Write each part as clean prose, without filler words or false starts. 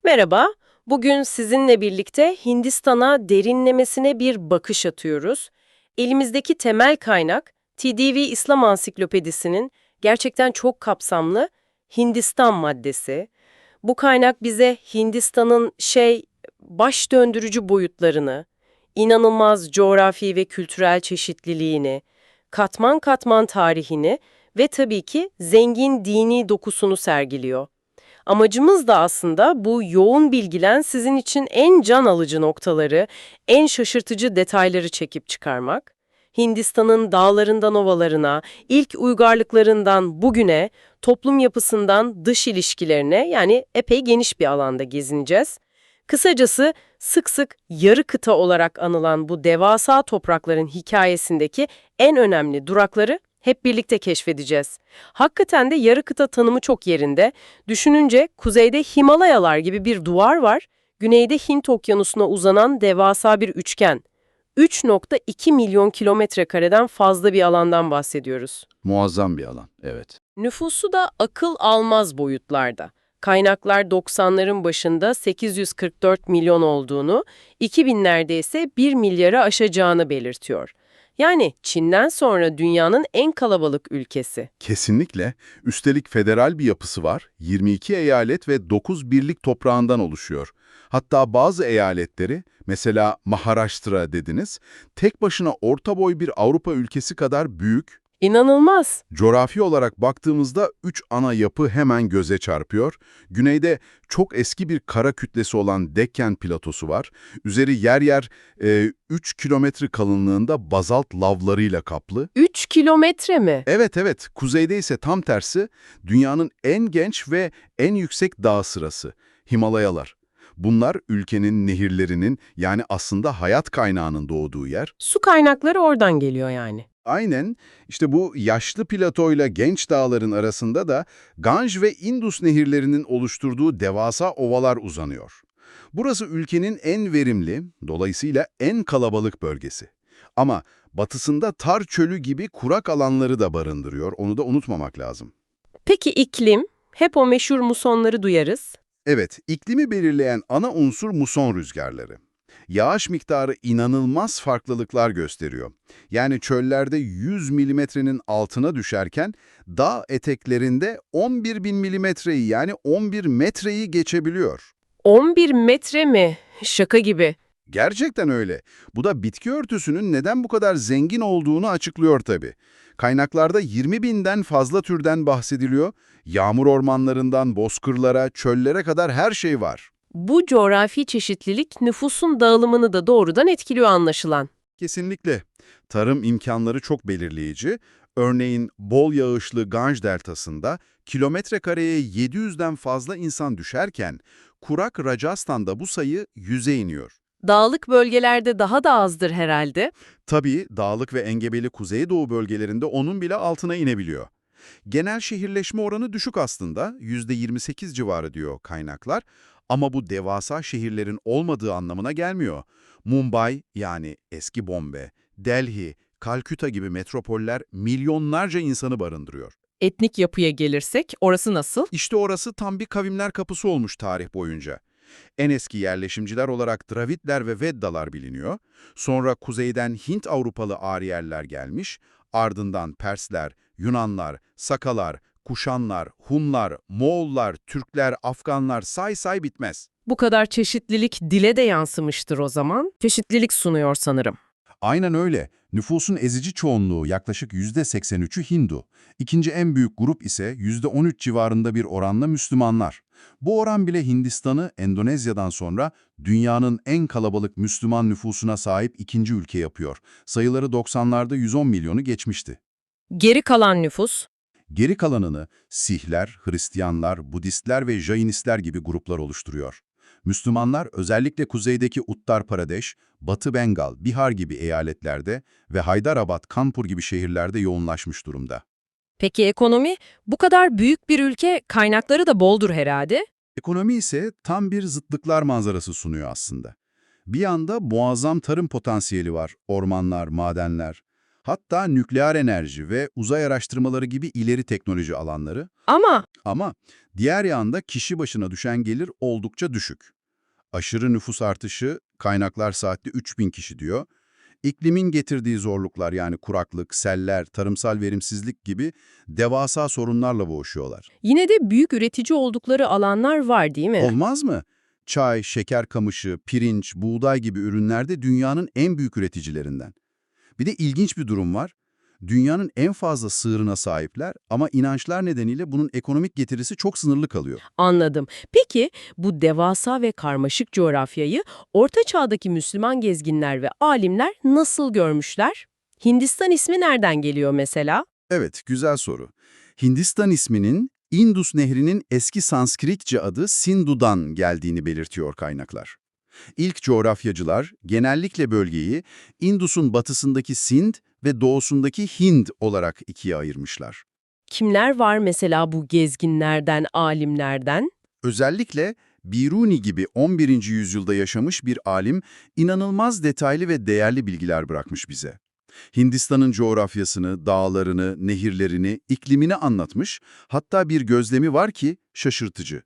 Merhaba, bugün sizinle birlikte Hindistan'a derinlemesine bir bakış atıyoruz. Elimizdeki temel kaynak, TDV İslam Ansiklopedisi'nin gerçekten çok kapsamlı Hindistan maddesi. Bu kaynak bize Hindistan'ın baş döndürücü boyutlarını, inanılmaz coğrafi ve kültürel çeşitliliğini, katman katman tarihini ve tabii ki zengin dini dokusunu sergiliyor. Amacımız da aslında bu yoğun bilgiden sizin için en can alıcı noktaları, en şaşırtıcı detayları çekip çıkarmak. Hindistan'ın dağlarından ovalarına, ilk uygarlıklarından bugüne, toplum yapısından dış ilişkilerine yani epey geniş bir alanda gezineceğiz. Kısacası sık sık yarı kıta olarak anılan bu devasa toprakların hikayesindeki en önemli durakları hep birlikte keşfedeceğiz. Hakikaten de yarı kıta tanımı çok yerinde. Düşününce kuzeyde Himalayalar gibi bir duvar var, güneyde Hint Okyanusu'na uzanan devasa bir üçgen. 3,2 milyon kilometre kareden fazla bir alandan bahsediyoruz. Muazzam bir alan, evet. Nüfusu da akıl almaz boyutlarda. Kaynaklar 90'ların başında 844 milyon olduğunu, 2000'lerde ise 1 milyarı aşacağını belirtiyor. Yani Çin'den sonra dünyanın en kalabalık ülkesi. Kesinlikle. Üstelik federal bir yapısı var. 22 eyalet ve 9 birlik toprağından oluşuyor. Hatta bazı eyaletleri, mesela Maharashtra dediniz, tek başına orta boy bir Avrupa ülkesi kadar büyük. İnanılmaz. Coğrafi olarak baktığımızda 3 ana yapı hemen göze çarpıyor. Güneyde çok eski bir kara kütlesi olan Dekkan Platosu var. Üzeri yer yer 3 kilometre kalınlığında bazalt lavlarıyla kaplı. 3 kilometre mi? Evet evet, kuzeyde ise tam tersi dünyanın en genç ve en yüksek dağ sırası, Himalayalar. Bunlar ülkenin nehirlerinin yani aslında hayat kaynağının doğduğu yer. Su kaynakları oradan geliyor yani. Aynen, işte bu yaşlı platoyla genç dağların arasında da Ganj ve Indus nehirlerinin oluşturduğu devasa ovalar uzanıyor. Burası ülkenin en verimli, dolayısıyla en kalabalık bölgesi. Ama batısında Tar Çölü gibi kurak alanları da barındırıyor, onu da unutmamak lazım. Peki iklim? Hep o meşhur musonları duyarız. Evet, iklimi belirleyen ana unsur muson rüzgarları. Yağış miktarı inanılmaz farklılıklar gösteriyor. Yani çöllerde 100 milimetrenin altına düşerken dağ eteklerinde 11 bin milimetreyi yani 11 metreyi geçebiliyor. 11 metre mi? Şaka gibi. Gerçekten öyle. Bu da bitki örtüsünün neden bu kadar zengin olduğunu açıklıyor tabii. Kaynaklarda 20 binden fazla türden bahsediliyor. Yağmur ormanlarından bozkırlara, çöllere kadar her şey var. Bu coğrafi çeşitlilik nüfusun dağılımını da doğrudan etkiliyor anlaşılan. Kesinlikle. Tarım imkanları çok belirleyici. Örneğin bol yağışlı Ganj deltasında kilometre kareye 700'den fazla insan düşerken kurak Rajasthan'da bu sayı 100'e iniyor. Dağlık bölgelerde daha da azdır herhalde. Tabii dağlık ve engebeli kuzeydoğu bölgelerinde onun bile altına inebiliyor. Genel şehirleşme oranı düşük aslında, %28 civarı diyor kaynaklar. Ama bu devasa şehirlerin olmadığı anlamına gelmiyor. Mumbai yani eski Bombay, Delhi, Kalküta gibi metropoller milyonlarca insanı barındırıyor. Etnik yapıya gelirsek orası nasıl? İşte orası tam bir kavimler kapısı olmuş tarih boyunca. En eski yerleşimciler olarak Dravidler ve Veddalar biliniyor. Sonra kuzeyden Hint-Avrupalı Aryerler gelmiş, ardından Persler, Yunanlar, Sakalar, Kuşanlar, Hunlar, Moğollar, Türkler, Afganlar say bitmez. Bu kadar çeşitlilik dile de yansımıştır o zaman. Çeşitlilik sunuyor sanırım. Aynen öyle. Nüfusun ezici çoğunluğu yaklaşık %83'ü Hindu. İkinci en büyük grup ise %13 civarında bir oranla Müslümanlar. Bu oran bile Hindistan'ı Endonezya'dan sonra dünyanın en kalabalık Müslüman nüfusuna sahip ikinci ülke yapıyor. Sayıları 90'larda 110 milyonu geçmişti. Geri kalan nüfus? Geri kalanını Sihler, Hristiyanlar, Budistler ve Jainistler gibi gruplar oluşturuyor. Müslümanlar özellikle kuzeydeki Uttar Pradesh, Batı Bengal, Bihar gibi eyaletlerde ve Haydarabad, Kanpur gibi şehirlerde yoğunlaşmış durumda. Peki ekonomi? Bu kadar büyük bir ülke kaynakları da boldur herhalde. Ekonomi ise tam bir zıtlıklar manzarası sunuyor aslında. Bir yanda muazzam tarım potansiyeli var, ormanlar, madenler. Hatta nükleer enerji ve uzay araştırmaları gibi ileri teknoloji alanları. Ama Ama diğer yanda kişi başına düşen gelir oldukça düşük. Aşırı nüfus artışı, kaynaklar saatte 3000 kişi diyor. İklimin getirdiği zorluklar yani kuraklık, seller, tarımsal verimsizlik gibi devasa sorunlarla boğuşuyorlar. yine de büyük üretici oldukları alanlar var değil mi? Olmaz mı? Çay, şeker kamışı, pirinç, buğday gibi ürünlerde dünyanın en büyük üreticilerinden. Bir de ilginç bir durum var. Dünyanın en fazla sığırına sahipler ama inançlar nedeniyle bunun ekonomik getirisi çok sınırlı kalıyor. Anladım. Peki bu devasa ve karmaşık coğrafyayı Orta Çağ'daki Müslüman gezginler ve alimler nasıl görmüşler? Hindistan ismi nereden geliyor mesela? Evet, güzel soru. Hindistan isminin Indus Nehri'nin eski Sanskritçe adı Sindhu'dan geldiğini belirtiyor kaynaklar. İlk coğrafyacılar genellikle bölgeyi Indus'un batısındaki Sind ve doğusundaki Hind olarak ikiye ayırmışlar. Kimler var mesela bu gezginlerden, alimlerden? Özellikle Biruni gibi 11. yüzyılda yaşamış bir alim inanılmaz detaylı ve değerli bilgiler bırakmış bize. Hindistan'ın coğrafyasını, dağlarını, nehirlerini, iklimini anlatmış, hatta bir gözlemi var ki şaşırtıcı.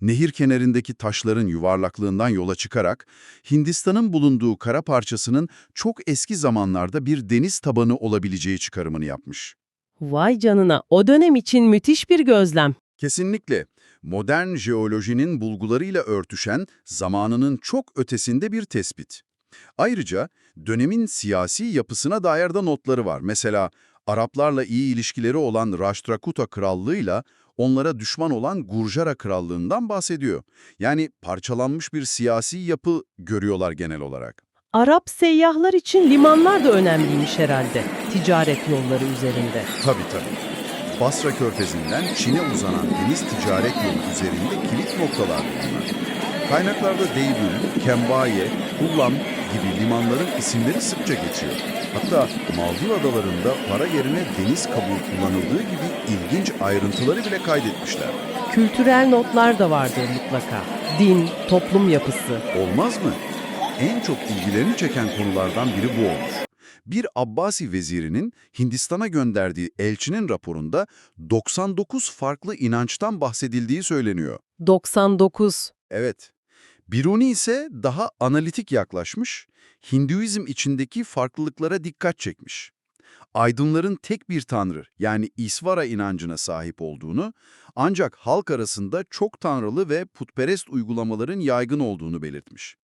Nehir kenarındaki taşların yuvarlaklığından yola çıkarak, Hindistan'ın bulunduğu kara parçasının çok eski zamanlarda bir deniz tabanı olabileceği çıkarımını yapmış. Vay canına, o dönem için müthiş bir gözlem. Kesinlikle. Modern jeolojinin bulgularıyla örtüşen, zamanının çok ötesinde bir tespit. Ayrıca dönemin siyasi yapısına dair de notları var. Mesela Araplarla iyi ilişkileri olan Raştrakuta Krallığı'yla onlara düşman olan Gurjara Krallığı'ndan bahsediyor. Yani parçalanmış bir siyasi yapı görüyorlar genel olarak. Arap seyyahlar için limanlar da önemliymiş herhalde, ticaret yolları üzerinde. Tabii. Basra Körfezi'nden Çin'e uzanan deniz ticaret yolu üzerinde kilit noktalar bunlar. Kaynaklarda Deybül, Kembaye, Hullam gibi limanların isimleri sıkça geçiyor. Hatta Maldiv adalarında para yerine deniz kabuğu kullanıldığı gibi ilginç ayrıntıları bile kaydetmişler. Kültürel notlar da vardır mutlaka. Din, toplum yapısı. Olmaz mı? En çok ilgilerini çeken konulardan biri bu olmuş. Bir Abbasi vezirinin Hindistan'a gönderdiği elçinin raporunda 99 farklı inançtan bahsedildiği söyleniyor. 99. Evet. Biruni ise daha analitik yaklaşmış, Hinduizm içindeki farklılıklara dikkat çekmiş. Aydınların tek bir tanrı yani İsvara inancına sahip olduğunu, ancak halk arasında çok tanrılı ve putperest uygulamaların yaygın olduğunu belirtmiş.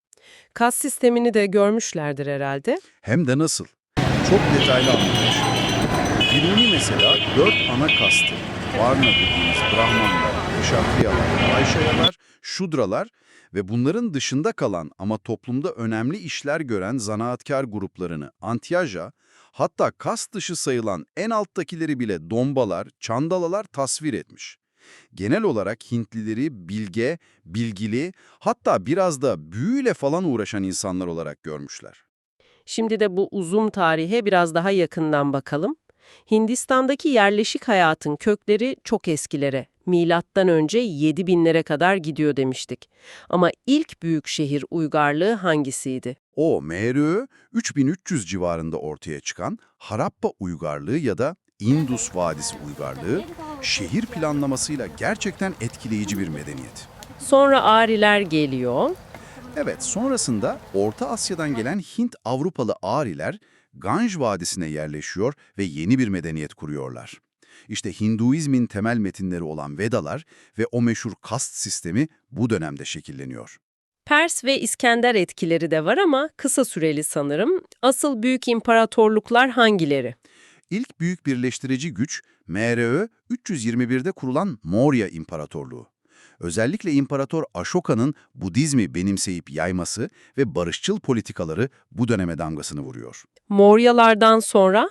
Kas sistemini de görmüşlerdir herhalde. Hem de nasıl? Çok detaylı anlatmış. Biruni mesela 4 ana kastı. Varna dediğimiz Brahmanlar, Kshatriyalar, Vaişyalar, Şudralar ve bunların dışında kalan ama toplumda önemli işler gören zanaatkar gruplarını Antyaja, hatta kast dışı sayılan en alttakileri bile Dombalar, Çandalalar tasvir etmiş. Genel olarak Hintlileri bilge, bilgili, hatta biraz da büyüyle falan uğraşan insanlar olarak görmüşler. Şimdi de bu uzun tarihe biraz daha yakından bakalım. Hindistan'daki yerleşik hayatın kökleri çok eskilere, milattan önce 7000'lere kadar gidiyor demiştik. Ama ilk büyük şehir uygarlığı hangisiydi? O MRÖ 3300 civarında ortaya çıkan Harappa uygarlığı ya da Indus Vadisi uygarlığı şehir planlamasıyla gerçekten etkileyici bir medeniyet. Sonra Ariler geliyor. Evet, sonrasında Orta Asya'dan gelen Hint-Avrupalı Ariler Ganj Vadisi'ne yerleşiyor ve yeni bir medeniyet kuruyorlar. İşte Hinduizmin temel metinleri olan Vedalar ve o meşhur kast sistemi bu dönemde şekilleniyor. Pers ve İskender etkileri de var ama kısa süreli sanırım. Asıl büyük imparatorluklar hangileri? İlk büyük birleştirici güç MRÖ 321'de kurulan Maurya İmparatorluğu. Özellikle İmparator Ashoka'nın Budizmi benimseyip yayması ve barışçıl politikaları bu döneme damgasını vuruyor. Mouryalardan sonra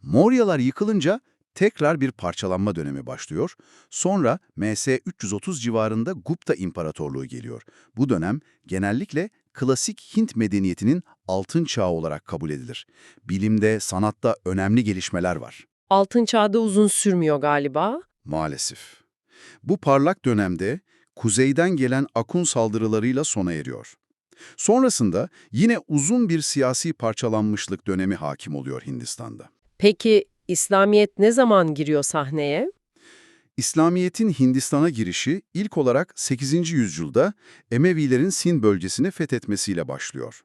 Mauryalar yıkılınca tekrar bir parçalanma dönemi başlıyor. Sonra MS 330 civarında Gupta İmparatorluğu geliyor. Bu dönem genellikle klasik Hint medeniyetinin altın çağı olarak kabul edilir. Bilimde, sanatta önemli gelişmeler var. Altın Çağ'da uzun sürmüyor galiba. Maalesef. Bu parlak dönemde kuzeyden gelen Akun saldırılarıyla sona eriyor. Sonrasında yine uzun bir siyasi parçalanmışlık dönemi hakim oluyor Hindistan'da. Peki İslamiyet ne zaman giriyor sahneye? İslamiyet'in Hindistan'a girişi ilk olarak 8. yüzyılda Emevilerin Sin bölgesini fethetmesiyle başlıyor.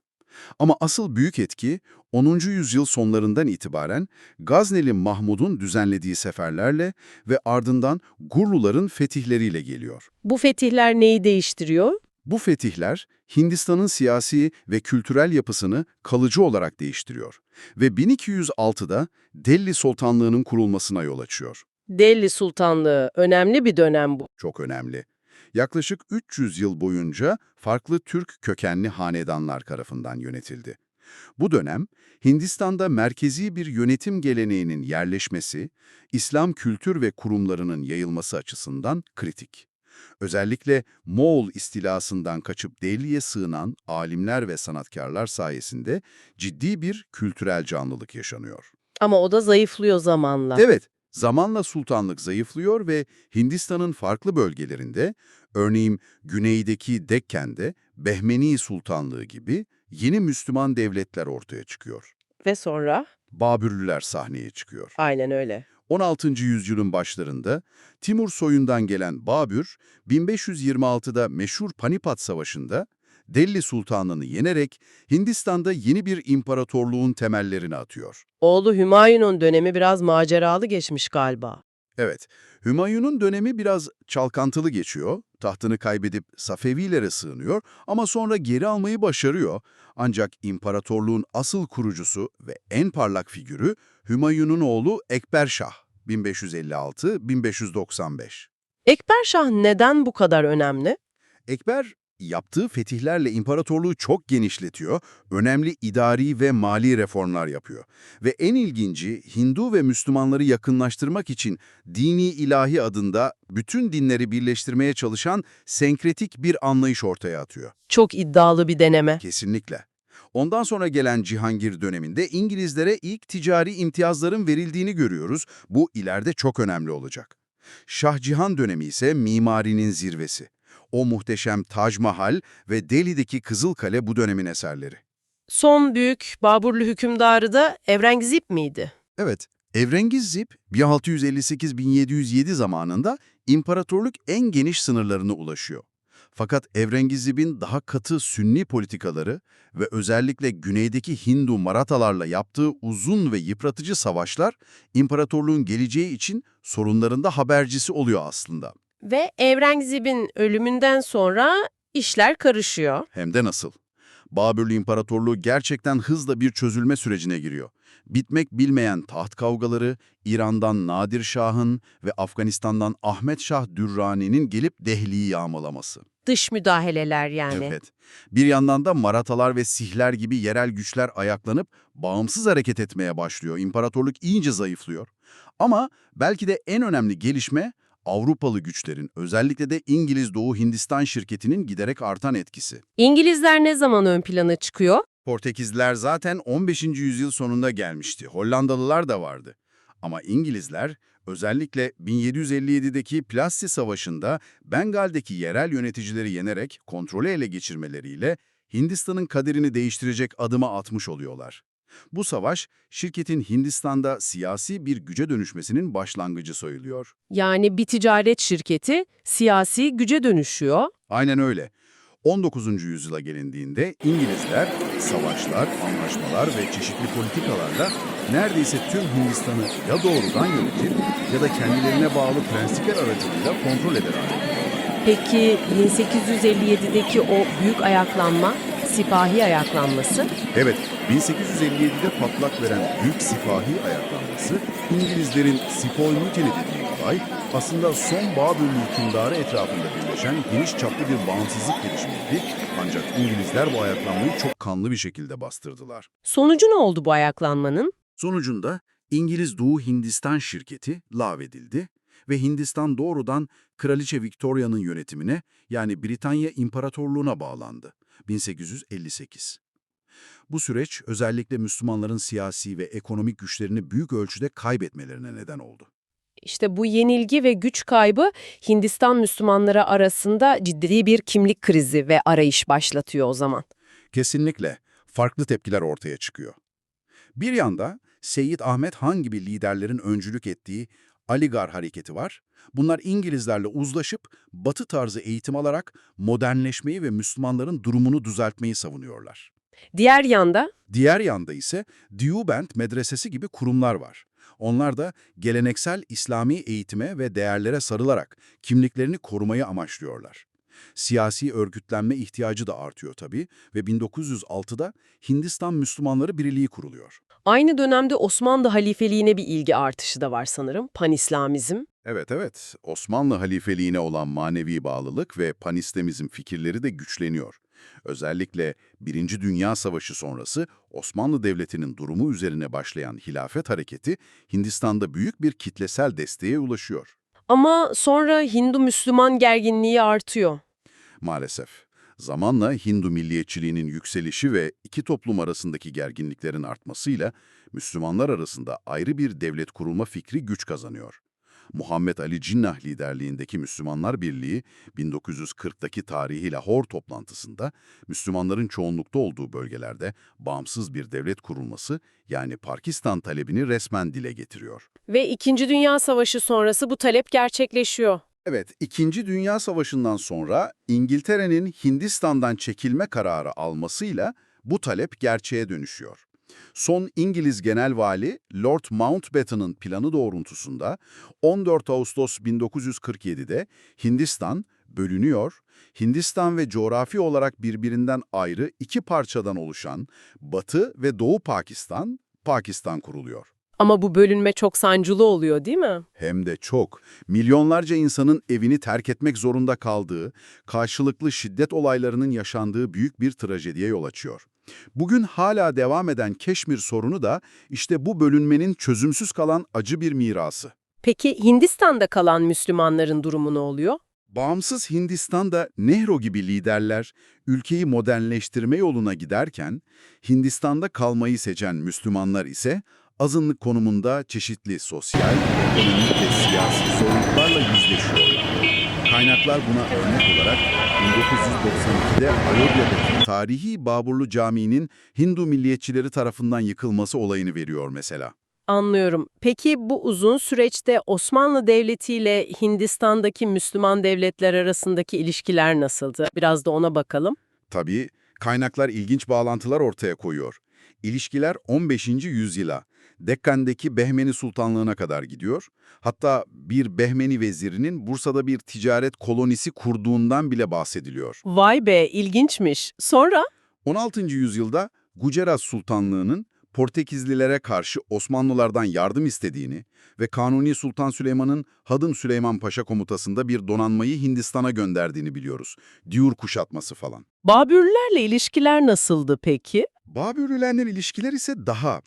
Ama asıl büyük etki 10. yüzyıl sonlarından itibaren Gazneli Mahmud'un düzenlediği seferlerle ve ardından Gurluların fetihleriyle geliyor. Bu fetihler neyi değiştiriyor? Bu fetihler Hindistan'ın siyasi ve kültürel yapısını kalıcı olarak değiştiriyor ve 1206'da Delhi Sultanlığı'nın kurulmasına yol açıyor. Delhi Sultanlığı önemli bir dönem bu. Çok önemli. Yaklaşık 300 yıl boyunca farklı Türk kökenli hanedanlar tarafından yönetildi. Bu dönem, Hindistan'da merkezi bir yönetim geleneğinin yerleşmesi, İslam kültür ve kurumlarının yayılması açısından kritik. Özellikle Moğol istilasından kaçıp Delhi'ye sığınan alimler ve sanatkarlar sayesinde ciddi bir kültürel canlılık yaşanıyor. Ama o da zayıflıyor zamanla. Evet, zamanla sultanlık zayıflıyor ve Hindistan'ın farklı bölgelerinde, örneğin güneydeki Dekken'de Behmeni Sultanlığı gibi yeni Müslüman devletler ortaya çıkıyor. Ve sonra? Babürlüler sahneye çıkıyor. Aynen öyle. 16. yüzyılın başlarında Timur soyundan gelen Babür, 1526'da meşhur Panipat Savaşı'nda Delhi Sultanlığı'nı yenerek Hindistan'da yeni bir imparatorluğun temellerini atıyor. Oğlu Hümayun'un dönemi biraz maceralı geçmiş galiba. Evet, Hümayun'un dönemi biraz çalkantılı geçiyor, tahtını kaybedip Safevilere sığınıyor ama sonra geri almayı başarıyor. Ancak imparatorluğun asıl kurucusu ve en parlak figürü Hümayun'un oğlu Ekber Şah, 1556-1595. Ekber Şah neden bu kadar önemli? Ekber, yaptığı fetihlerle imparatorluğu çok genişletiyor, önemli idari ve mali reformlar yapıyor. Ve en ilginci, Hindu ve Müslümanları yakınlaştırmak için dini ilahi adında bütün dinleri birleştirmeye çalışan senkretik bir anlayış ortaya atıyor. Çok iddialı bir deneme. Kesinlikle. Ondan sonra gelen Cihangir döneminde İngilizlere ilk ticari imtiyazların verildiğini görüyoruz. Bu ileride çok önemli olacak. Şah Cihan dönemi ise mimarinin zirvesi. O muhteşem Tac Mahal ve Delhi'deki Kızılkale bu dönemin eserleri. Son büyük Baburlu hükümdarı da Evrengizip miydi? Evet, Evrengiz Zip 1658-1707 zamanında imparatorluk en geniş sınırlarına ulaşıyor. Fakat Evrengiz Zip'in daha katı Sünni politikaları ve özellikle güneydeki Hindu Marathalarla yaptığı uzun ve yıpratıcı savaşlar imparatorluğun geleceği için sorunlarında habercisi oluyor aslında. Ve Evrengizip'in ölümünden sonra işler karışıyor. Hem de nasıl? Babürlü İmparatorluğu gerçekten hızla bir çözülme sürecine giriyor. Bitmek bilmeyen taht kavgaları, İran'dan Nadir Şah'ın ve Afganistan'dan Ahmet Şah Dürrani'nin gelip Dehli'yi yağmalaması. Dış müdahaleler yani. Evet. Bir yandan da Marathalar ve Sihler gibi yerel güçler ayaklanıp bağımsız hareket etmeye başlıyor. İmparatorluk iyice zayıflıyor. Ama belki de en önemli gelişme Avrupalı güçlerin, özellikle de İngiliz Doğu Hindistan şirketinin giderek artan etkisi. İngilizler ne zaman ön plana çıkıyor? Portekizliler zaten 15. yüzyıl sonunda gelmişti. Hollandalılar da vardı. Ama İngilizler özellikle 1757'deki Plassey Savaşı'nda Bengal'deki yerel yöneticileri yenerek kontrolü ele geçirmeleriyle Hindistan'ın kaderini değiştirecek adımı atmış oluyorlar. Bu savaş, şirketin Hindistan'da siyasi bir güce dönüşmesinin başlangıcı sayılıyor. Yani bir ticaret şirketi siyasi güce dönüşüyor. Aynen öyle. 19. yüzyıla gelindiğinde İngilizler savaşlar, anlaşmalar ve çeşitli politikalarla neredeyse tüm Hindistan'ı ya doğrudan yönetir ya da kendilerine bağlı prensipler aracılığıyla kontrol eder hale geliyorlar. Peki 1857'deki o büyük ayaklanma, sipahi ayaklanması? Evet, 1857'de patlak veren Büyük Sipahi Ayaklanması, İngilizlerin Sepoy Mutiny dediği olay, aslında son Babürlü hükümdarı etrafında birleşen geniş çaplı bir bağımsızlık girişimiydi. Ancak İngilizler bu ayaklanmayı çok kanlı bir şekilde bastırdılar. Sonucu ne oldu bu ayaklanmanın? Sonucunda İngiliz Doğu Hindistan şirketi lağvedildi ve Hindistan doğrudan Kraliçe Victoria'nın yönetimine, yani Britanya İmparatorluğu'na bağlandı. 1858. Bu süreç özellikle Müslümanların siyasi ve ekonomik güçlerini büyük ölçüde kaybetmelerine neden oldu. İşte bu yenilgi ve güç kaybı Hindistan Müslümanları arasında ciddi bir kimlik krizi ve arayış başlatıyor o zaman. Kesinlikle farklı tepkiler ortaya çıkıyor. Bir yanda Seyyid Ahmet Han gibi liderlerin öncülük ettiği Aligar hareketi var. Bunlar İngilizlerle uzlaşıp Batı tarzı eğitim alarak modernleşmeyi ve Müslümanların durumunu düzeltmeyi savunuyorlar. Diğer yanda Diğer yanda ise Deoband Medresesi gibi kurumlar var. Onlar da geleneksel İslami eğitime ve değerlere sarılarak kimliklerini korumayı amaçlıyorlar. Siyasi örgütlenme ihtiyacı da artıyor tabii ve 1906'da Hindistan Müslümanları Birliği kuruluyor. aynı dönemde Osmanlı halifeliğine bir ilgi artışı da var sanırım. Panislamizm. Evet, evet. Osmanlı halifeliğine olan manevi bağlılık ve panistemizm fikirleri de güçleniyor. Özellikle Birinci Dünya Savaşı sonrası Osmanlı Devleti'nin durumu üzerine başlayan hilafet hareketi Hindistan'da büyük bir kitlesel desteğe ulaşıyor. Ama sonra Hindu-Müslüman gerginliği artıyor. Maalesef. Zamanla Hindu milliyetçiliğinin yükselişi ve iki toplum arasındaki gerginliklerin artmasıyla Müslümanlar arasında ayrı bir devlet kurulma fikri güç kazanıyor. Muhammed Ali Cinnah liderliğindeki Müslümanlar Birliği, 1940'daki tarihi Lahor toplantısında Müslümanların çoğunlukta olduğu bölgelerde bağımsız bir devlet kurulması, yani Pakistan talebini resmen dile getiriyor. Ve İkinci Dünya Savaşı sonrası bu talep gerçekleşiyor. Evet, İkinci Dünya Savaşı'ndan sonra İngiltere'nin Hindistan'dan çekilme kararı almasıyla bu talep gerçeğe dönüşüyor. Son İngiliz Genel Vali Lord Mountbatten'ın planı doğrultusunda 14 Ağustos 1947'de Hindistan bölünüyor, Hindistan ve coğrafi olarak birbirinden ayrı iki parçadan oluşan Batı ve Doğu Pakistan, Pakistan kuruluyor. Ama bu bölünme çok sancılı oluyor, değil mi? Hem de çok. Milyonlarca insanın evini terk etmek zorunda kaldığı, karşılıklı şiddet olaylarının yaşandığı büyük bir trajediye yol açıyor. Bugün hala devam eden Keşmir sorunu da işte bu bölünmenin çözümsüz kalan acı bir mirası. Peki Hindistan'da kalan Müslümanların durumu ne oluyor? Bağımsız Hindistan'da Nehru gibi liderler ülkeyi modernleştirme yoluna giderken, Hindistan'da kalmayı seçen Müslümanlar ise azınlık konumunda çeşitli sosyal, ekonomik ve siyasi zorluklarla yüzleşiyorlar. Kaynaklar buna örnek olarak 1992'de Ayodhya'daki tarihi Baburlu Camii'nin Hindu milliyetçileri tarafından yıkılması olayını veriyor mesela. Anlıyorum. Peki bu uzun süreçte Osmanlı Devleti ile Hindistan'daki Müslüman devletler arasındaki ilişkiler nasıldı? Biraz da ona bakalım. Tabii kaynaklar ilginç bağlantılar ortaya koyuyor. İlişkiler 15. yüzyıla, Dekkan'daki Behmeni Sultanlığı'na kadar gidiyor. Hatta bir Behmeni vezirinin Bursa'da bir ticaret kolonisi kurduğundan bile bahsediliyor. Vay be, ilginçmiş. Sonra? 16. yüzyılda Gucerat Sultanlığı'nın Portekizlilere karşı Osmanlılardan yardım istediğini ve Kanuni Sultan Süleyman'ın Hadım Süleyman Paşa komutasında bir donanmayı Hindistan'a gönderdiğini biliyoruz. Diur kuşatması falan. Babürlerle ilişkiler nasıldı peki? Babürlülerle ilişkiler ise daha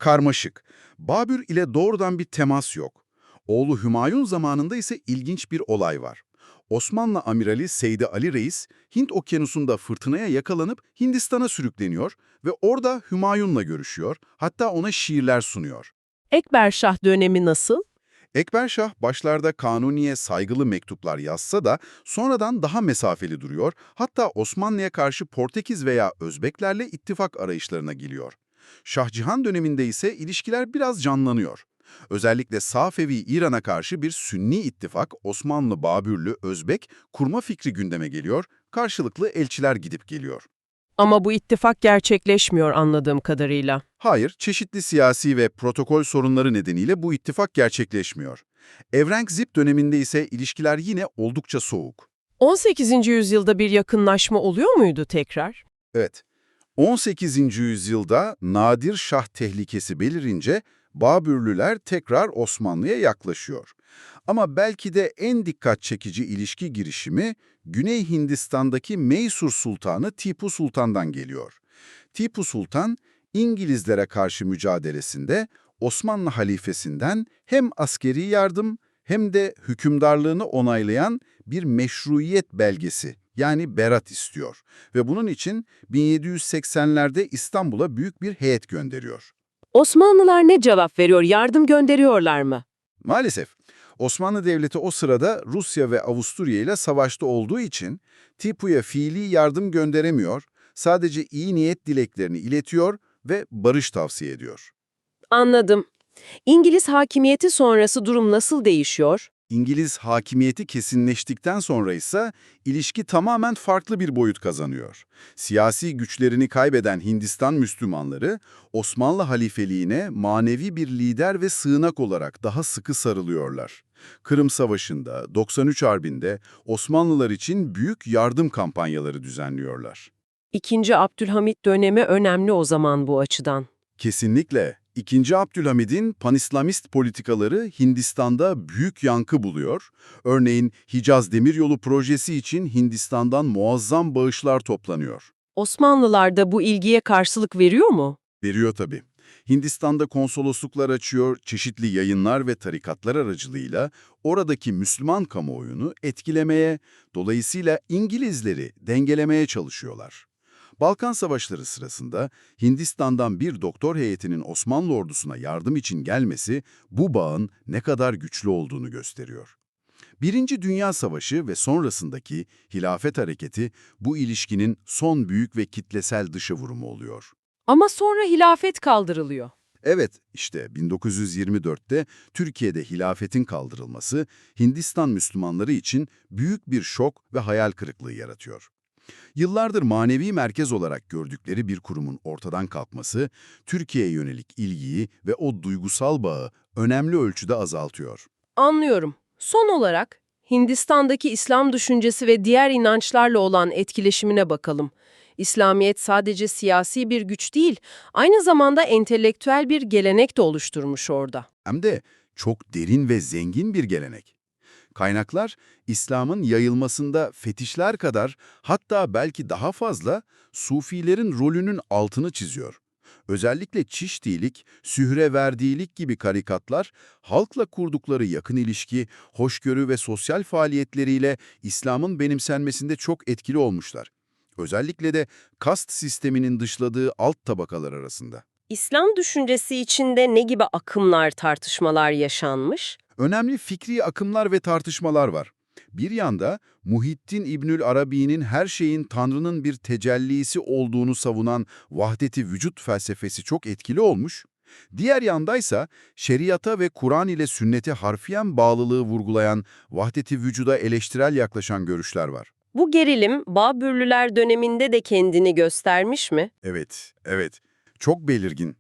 karmaşık. Babür ile doğrudan bir temas yok. Oğlu Hümayun zamanında ise ilginç bir olay var. Osmanlı amirali Seydi Ali Reis, Hint okyanusunda fırtınaya yakalanıp Hindistan'a sürükleniyor ve orada Hümayun'la görüşüyor, hatta ona şiirler sunuyor. Ekberşah dönemi nasıl? Ekberşah başlarda Kanuni'ye saygılı mektuplar yazsa da sonradan daha mesafeli duruyor, hatta Osmanlı'ya karşı Portekiz veya Özbeklerle ittifak arayışlarına giriyor. Şahcihan döneminde ise ilişkiler biraz canlanıyor. Özellikle Safevi İran'a karşı bir Sünni ittifak Osmanlı, Babürlü, Özbek kurma fikri gündeme geliyor, karşılıklı elçiler gidip geliyor. Ama bu ittifak gerçekleşmiyor anladığım kadarıyla. Hayır, çeşitli siyasi ve protokol sorunları nedeniyle bu ittifak gerçekleşmiyor. Evrengzip döneminde ise ilişkiler yine oldukça soğuk. 18. yüzyılda bir yakınlaşma oluyor muydu tekrar? Evet, 18. yüzyılda Nadir Şah tehlikesi belirince Babürlüler tekrar Osmanlı'ya yaklaşıyor. Ama belki de en dikkat çekici ilişki girişimi Güney Hindistan'daki Meysur Sultanı Tipu Sultan'dan geliyor. Tipu Sultan, İngilizlere karşı mücadelesinde Osmanlı halifesinden hem askeri yardım hem de hükümdarlığını onaylayan bir meşruiyet belgesi, yani berat istiyor ve bunun için 1780'lerde İstanbul'a büyük bir heyet gönderiyor. Osmanlılar ne cevap veriyor? Yardım gönderiyorlar mı? Maalesef Osmanlı Devleti o sırada Rusya ve Avusturya ile savaşta olduğu için Tipu'ya fiili yardım gönderemiyor, sadece iyi niyet dileklerini iletiyor ve barış tavsiye ediyor. Anladım. İngiliz hakimiyeti sonrası durum nasıl değişiyor? İngiliz hakimiyeti kesinleştikten sonra ise ilişki tamamen farklı bir boyut kazanıyor. Siyasi güçlerini kaybeden Hindistan Müslümanları Osmanlı halifeliğine manevi bir lider ve sığınak olarak daha sıkı sarılıyorlar. Kırım Savaşı'nda, 93 Harbi'nde Osmanlılar için büyük yardım kampanyaları düzenliyorlar. İkinci Abdülhamit dönemi önemli o zaman bu açıdan. Kesinlikle. İkinci Abdülhamid'in panislamist politikaları Hindistan'da büyük yankı buluyor. Örneğin Hicaz Demiryolu projesi için Hindistan'dan muazzam bağışlar toplanıyor. Osmanlılar da bu ilgiye karşılık veriyor mu? Veriyor tabii. Hindistan'da konsolosluklar açıyor, çeşitli yayınlar ve tarikatlar aracılığıyla oradaki Müslüman kamuoyunu etkilemeye, dolayısıyla İngilizleri dengelemeye çalışıyorlar. Balkan Savaşları sırasında Hindistan'dan bir doktor heyetinin Osmanlı ordusuna yardım için gelmesi bu bağın ne kadar güçlü olduğunu gösteriyor. Birinci Dünya Savaşı ve sonrasındaki hilafet hareketi bu ilişkinin son büyük ve kitlesel dışavurumu oluyor. Ama sonra hilafet kaldırılıyor. Evet, işte 1924'te Türkiye'de hilafetin kaldırılması Hindistan Müslümanları için büyük bir şok ve hayal kırıklığı yaratıyor. Yıllardır manevi merkez olarak gördükleri bir kurumun ortadan kalkması, Türkiye'ye yönelik ilgiyi ve o duygusal bağı önemli ölçüde azaltıyor. Anlıyorum. Son olarak Hindistan'daki İslam düşüncesi ve diğer inançlarla olan etkileşimine bakalım. İslamiyet sadece siyasi bir güç değil, aynı zamanda entelektüel bir gelenek de oluşturmuş orada. Hem de çok derin ve zengin bir gelenek. Kaynaklar, İslam'ın yayılmasında fetişler kadar, hatta belki daha fazla Sufilerin rolünün altını çiziyor. Özellikle çiştilik, sühreverdilik gibi karikatlar, halkla kurdukları yakın ilişki, hoşgörü ve sosyal faaliyetleriyle İslam'ın benimsenmesinde çok etkili olmuşlar. Özellikle de kast sisteminin dışladığı alt tabakalar arasında. İslam düşüncesi içinde ne gibi akımlar, tartışmalar yaşanmış? Önemli fikri akımlar ve tartışmalar var. Bir yanda Muhittin İbnül Arabi'nin her şeyin Tanrı'nın bir tecellisi olduğunu savunan vahdet-i vücut felsefesi çok etkili olmuş. Diğer yandaysa şeriata ve Kur'an ile sünnete harfiyen bağlılığı vurgulayan vahdet-i vücuda eleştirel yaklaşan görüşler var. Bu gerilim Babürlüler döneminde de kendini göstermiş mi? Evet. Çok belirgin.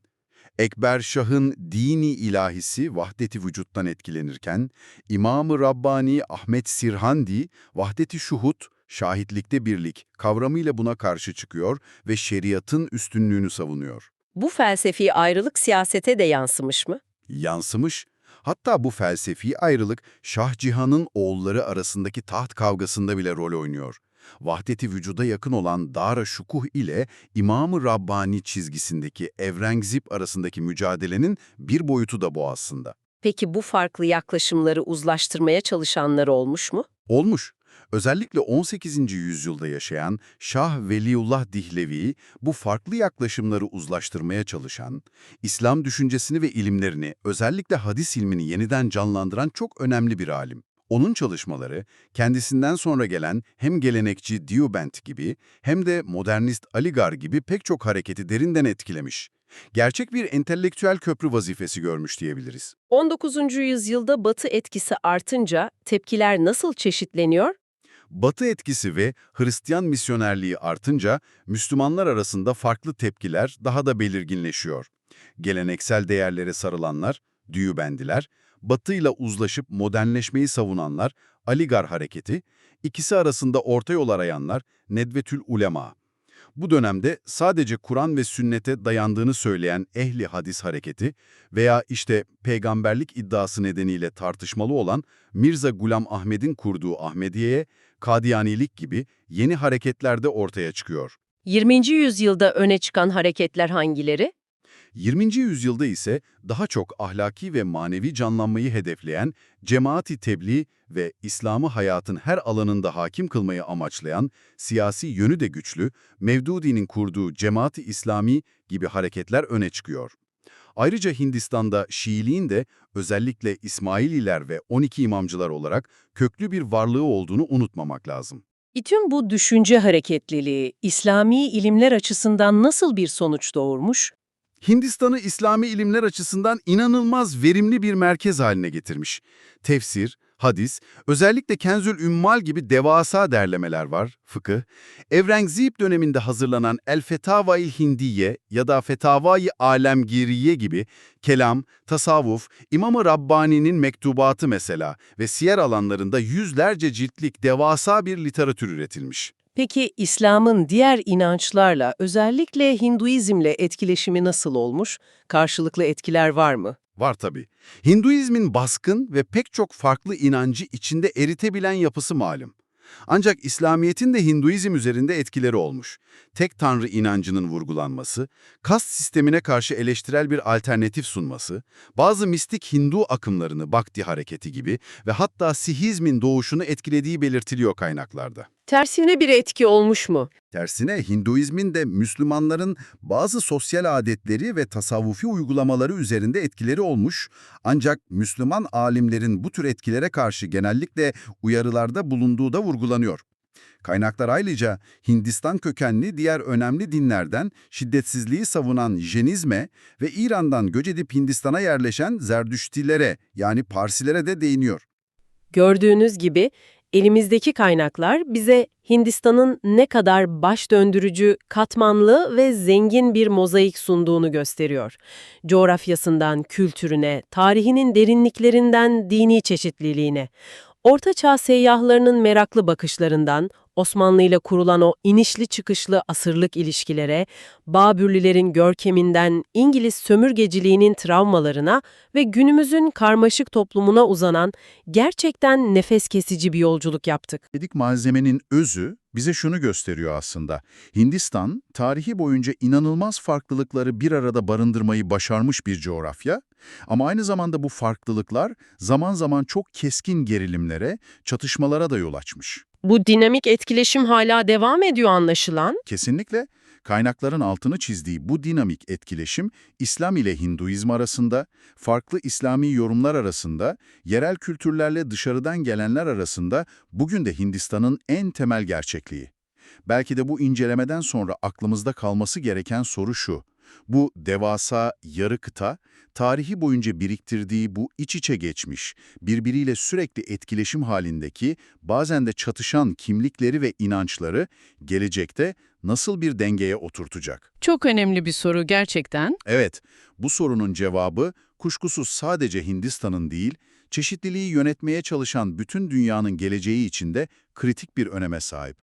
Ekber Şah'ın dini ilahisi vahdet-i vücuttan etkilenirken, İmam-ı Rabbani Ahmet Sirhandi, vahdet-i şuhud, şahitlikte birlik kavramıyla buna karşı çıkıyor ve şeriatın üstünlüğünü savunuyor. Bu felsefi ayrılık siyasete de yansımış mı? Yansımış, hatta bu felsefi ayrılık Şah Cihan'ın oğulları arasındaki taht kavgasında bile rol oynuyor. Vahdet-i vücuda yakın olan Dara Şukuh ile İmam-ı Rabbani çizgisindeki Evrengzip arasındaki mücadelenin bir boyutu da bu aslında. Peki bu farklı yaklaşımları uzlaştırmaya çalışanlar olmuş mu? Olmuş. Özellikle 18. yüzyılda yaşayan Şah Veliullah Dihlevi, bu farklı yaklaşımları uzlaştırmaya çalışan, İslam düşüncesini ve ilimlerini, özellikle hadis ilmini yeniden canlandıran çok önemli bir alim. Onun çalışmaları, kendisinden sonra gelen hem gelenekçi Diubend gibi hem de modernist Aligar gibi pek çok hareketi derinden etkilemiş. Gerçek bir entelektüel köprü vazifesi görmüş diyebiliriz. 19. yüzyılda Batı etkisi artınca tepkiler nasıl çeşitleniyor? Batı etkisi ve Hristiyan misyonerliği artınca Müslümanlar arasında farklı tepkiler daha da belirginleşiyor. Geleneksel değerlere sarılanlar, Düyübendiler, Batı'yla uzlaşıp modernleşmeyi savunanlar, Aligar hareketi, ikisi arasında orta yol arayanlar, Nedvetül Ulema. Bu dönemde sadece Kur'an ve sünnete dayandığını söyleyen ehli hadis hareketi veya işte peygamberlik iddiası nedeniyle tartışmalı olan Mirza Gulam Ahmed'in kurduğu Ahmediye'ye, Kadiyanilik gibi yeni hareketler de ortaya çıkıyor. 20. yüzyılda öne çıkan hareketler hangileri? 20. yüzyılda ise daha çok ahlaki ve manevi canlanmayı hedefleyen, cemaat-i tebliğ ve İslam'ı hayatın her alanında hakim kılmayı amaçlayan, siyasi yönü de güçlü, Mevdudi'nin kurduğu Cemaat-i İslami gibi hareketler öne çıkıyor. Ayrıca Hindistan'da Şiiliğin de özellikle İsmaililer ve 12 imamcılar olarak köklü bir varlığı olduğunu unutmamak lazım. Tüm bu düşünce hareketliliği İslami ilimler açısından nasıl bir sonuç doğurmuş? Hindistan'ı İslami ilimler açısından inanılmaz verimli bir merkez haline getirmiş. Tefsir, hadis, özellikle Kenzül Ümmal gibi devasa derlemeler var, fıkıh. Evrengzip döneminde hazırlanan El Fetavai Hindiye ya da Fetavai Alemgiriye gibi kelam, tasavvuf, İmam-ı Rabbani'nin mektubatı mesela ve siyer alanlarında yüzlerce ciltlik devasa bir literatür üretilmiş. Peki İslam'ın diğer inançlarla, özellikle Hinduizmle etkileşimi nasıl olmuş? Karşılıklı etkiler var mı? Var tabii. Hinduizmin baskın ve pek çok farklı inancı içinde eritebilen yapısı malum. Ancak İslamiyet'in de Hinduizm üzerinde etkileri olmuş. Tek tanrı inancının vurgulanması, kast sistemine karşı eleştirel bir alternatif sunması, bazı mistik Hindu akımlarını Bhakti hareketi gibi ve hatta Sihizmin doğuşunu etkilediği belirtiliyor kaynaklarda. Tersine bir etki olmuş mu? Tersine Hinduizmin de Müslümanların bazı sosyal adetleri ve tasavvufi uygulamaları üzerinde etkileri olmuş, ancak Müslüman alimlerin bu tür etkilere karşı genellikle uyarılarda bulunduğu da vurgulanıyor. Kaynaklar ayrıca Hindistan kökenli diğer önemli dinlerden şiddetsizliği savunan Jenizme ve İran'dan göç edip Hindistan'a yerleşen Zerdüştilere yani Parsilere de değiniyor. Gördüğünüz gibi elimizdeki kaynaklar bize Hindistan'ın ne kadar baş döndürücü, katmanlı ve zengin bir mozaik sunduğunu gösteriyor. Coğrafyasından kültürüne, tarihinin derinliklerinden dini çeşitliliğine, Orta Çağ seyyahlarının meraklı bakışlarından, Osmanlı ile kurulan o inişli çıkışlı asırlık ilişkilere, Babürlülerin görkeminden İngiliz sömürgeciliğinin travmalarına ve günümüzün karmaşık toplumuna uzanan gerçekten nefes kesici bir yolculuk yaptık. Dedik malzemenin özü bize şunu gösteriyor aslında. Hindistan, tarihi boyunca inanılmaz farklılıkları bir arada barındırmayı başarmış bir coğrafya. Ama aynı zamanda bu farklılıklar zaman zaman çok keskin gerilimlere, çatışmalara da yol açmış. Bu dinamik etkileşim hala devam ediyor anlaşılan. Kesinlikle kaynakların altını çizdiği bu dinamik etkileşim, İslam ile Hinduizm arasında, farklı İslami yorumlar arasında, yerel kültürlerle dışarıdan gelenler arasında bugün de Hindistan'ın en temel gerçekliği. Belki de bu incelemeden sonra aklımızda kalması gereken soru şu: bu devasa yarı kıta, tarihi boyunca biriktirdiği bu iç içe geçmiş, birbiriyle sürekli etkileşim halindeki, bazen de çatışan kimlikleri ve inançları gelecekte nasıl bir dengeye oturtacak? Çok önemli bir soru gerçekten. Evet, bu sorunun cevabı kuşkusuz sadece Hindistan'ın değil, çeşitliliği yönetmeye çalışan bütün dünyanın geleceği için de kritik bir öneme sahip.